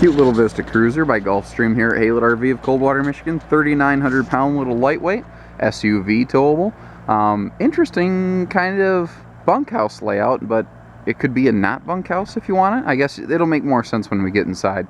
Cute little Vista cruiser by Gulfstream here at Haylet RV of Coldwater, Michigan. 3,900 pound little lightweight SUV towable. Interesting kind of bunkhouse layout, but it could be a not bunkhouse if you want it. I guess it'll make more sense when we get inside.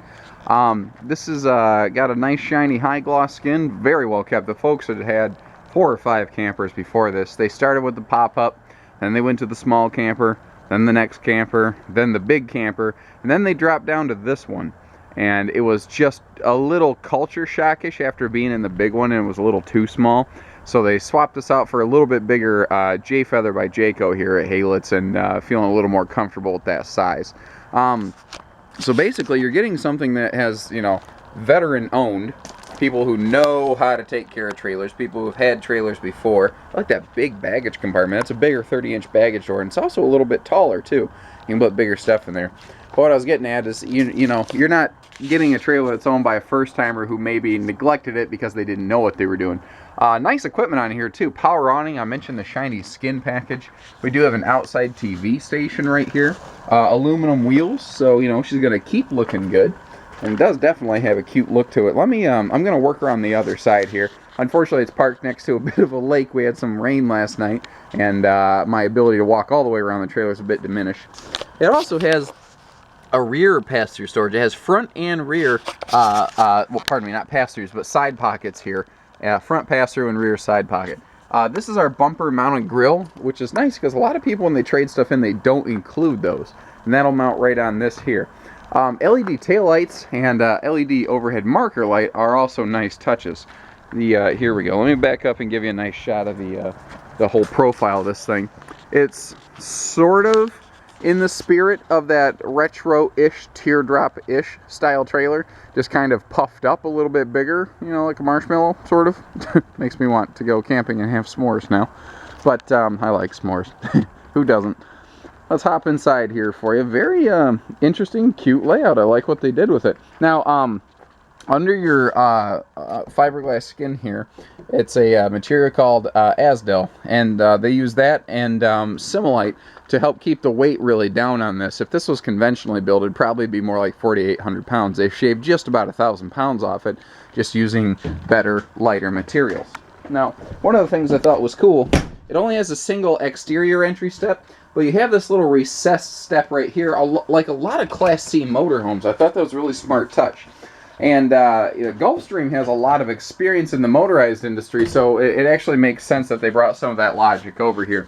This is got a nice shiny high gloss skin, very well kept. The folks had 4 or 5 campers before this. They started with the pop-up, then they went to the small camper, then the next camper, then the big camper, and then they dropped down to this one. And it was just a little culture shockish after being in the big one, and it was a little too small. So they swapped us out for a little bit bigger J-Feather by Jayco here at Haylet's, and feeling a little more comfortable with that size. So basically you're getting something that has, you know, veteran owned, people who know how to take care of trailers, people who've had trailers before. I like that big baggage compartment. That's a bigger 30-inch baggage door, and it's also a little bit taller too. You can put bigger stuff in there. But what I was getting at is, you know, you're not getting a trailer that's owned by a first-timer who maybe neglected it because they didn't know what they were doing. Nice equipment on here too. Power awning. I mentioned the shiny skin package. We do have an outside TV station right here. Aluminum wheels, so you know she's gonna keep looking good, and it does definitely have a cute look to it. Let me. I'm gonna work around the other side here. Unfortunately, it's parked next to a bit of a lake. We had some rain last night, and my ability to walk all the way around the trailer is a bit diminished. It also has a rear pass-through storage. It has front and rear, well, pardon me, not pass-throughs, but side pockets here. Front pass-through and rear side pocket. This is our bumper mounted grill, which is nice because a lot of people, when they trade stuff in, they don't include those. And that'll mount right on this here. LED taillights and LED overhead marker light are also nice touches. Here we go. Let me back up and give you a nice shot of the whole profile of this thing. It's sort of in the spirit of that retro-ish, teardrop-ish style trailer, just kind of puffed up a little bit bigger, you know, like a marshmallow, sort of. Makes me want to go camping and have s'mores now. But I like s'mores. Who doesn't? Let's hop inside here for you. Very interesting, cute layout. I like what they did with it. Now, under your fiberglass skin here, it's a material called Asdel, and they use that and Similite to help keep the weight really down on this. If this was conventionally built, it'd probably be more like 4,800 pounds. They've shaved just about 1,000 pounds off it, just using better, lighter materials. Now, one of the things I thought was cool, it only has a single exterior entry step, but you have this little recessed step right here, like a lot of Class C motorhomes. I thought that was a really smart touch. And Gulfstream has a lot of experience in the motorized industry, so it actually makes sense that they brought some of that logic over here.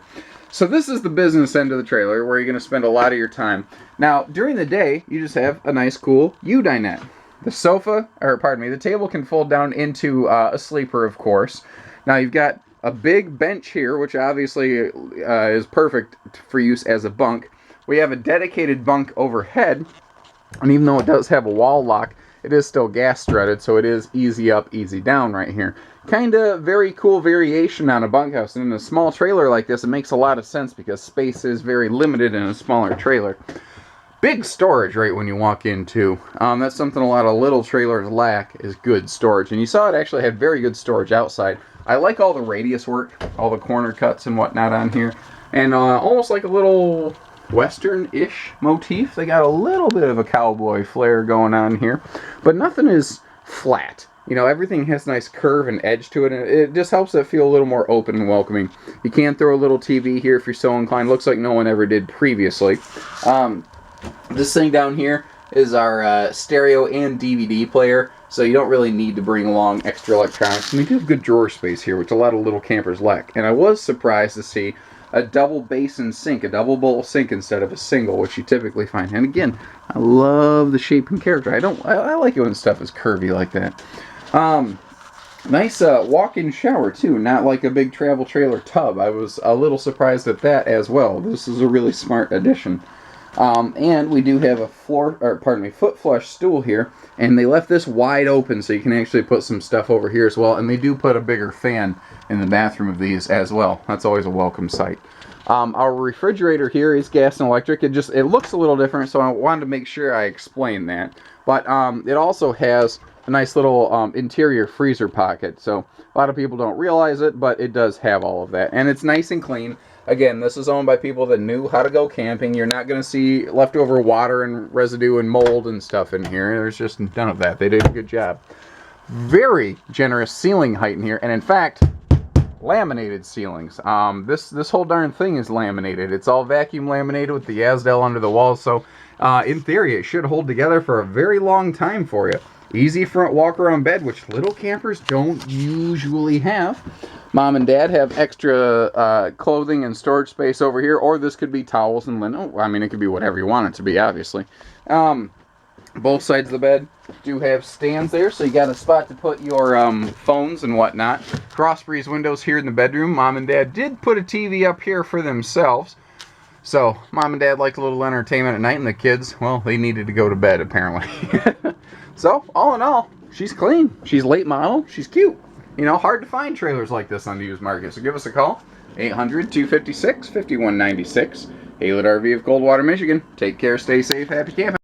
So this is the business end of the trailer, where you're going to spend a lot of your time. Now, during the day, you just have a nice, cool U-dinette. The table can fold down into a sleeper, of course. Now, you've got a big bench here, which obviously is perfect for use as a bunk. We have a dedicated bunk overhead, and even though it does have a wall lock, it is still gas strutted, so it is easy up, easy down right here. Kind of very cool variation on a bunkhouse. And in a small trailer like this, it makes a lot of sense because space is very limited in a smaller trailer. Big storage right when you walk in, too. That's something a lot of little trailers lack, is good storage. And you saw it actually had very good storage outside. I like all the radius work, all the corner cuts and whatnot on here. And almost like a little Western-ish motif. They got a little bit of a cowboy flair going on here, but nothing is flat. You know, everything has nice curve and edge to it, and it just helps it feel a little more open and welcoming. You can throw a little TV here if you're so inclined. Looks like no one ever did previously. This thing down here is our stereo and DVD player, so you don't really need to bring along extra electronics. And we do have good drawer space here, which a lot of little campers lack. And I was surprised to see a double basin sink, a double bowl sink instead of a single, which you typically find. And again, I love the shape and character. I like it when stuff is curvy like that. Nice walk-in shower too, not like a big travel trailer tub. I was a little surprised at that as well. This is a really smart addition. And we do have a foot flush stool here, and they left this wide open so you can actually put some stuff over here as well. And they do put a bigger fan in the bathroom of these as well. That's always a welcome sight. Our refrigerator here is gas and electric. It looks a little different, so I wanted to make sure I explained that. But it also has a nice little interior freezer pocket. So a lot of people don't realize it, but it does have all of that. And it's nice and clean. Again, this is owned by people that knew how to go camping. You're not going to see leftover water and residue and mold and stuff in here. There's just none of that. They did a good job. Very generous ceiling height in here, and in fact, laminated ceilings. This whole darn thing is laminated. It's all vacuum laminated with the Azdel under the walls, so in theory, it should hold together for a very long time for you. Easy front walk-around bed, which little campers don't usually have. Mom and Dad have extra clothing and storage space over here, or this could be towels and linen. I mean, it could be whatever you want it to be, obviously. Both sides of the bed do have stands there, so you got a spot to put your phones and whatnot. Cross breeze windows here in the bedroom. Mom and Dad did put a TV up here for themselves. So, Mom and Dad liked a little entertainment at night, and the kids, well, they needed to go to bed, apparently. So, all in all, she's clean. She's late model. She's cute. You know, hard to find trailers like this on the used market. So give us a call, 800-256-5196. Haylett RV of Coldwater, Michigan. Take care, stay safe, happy camping.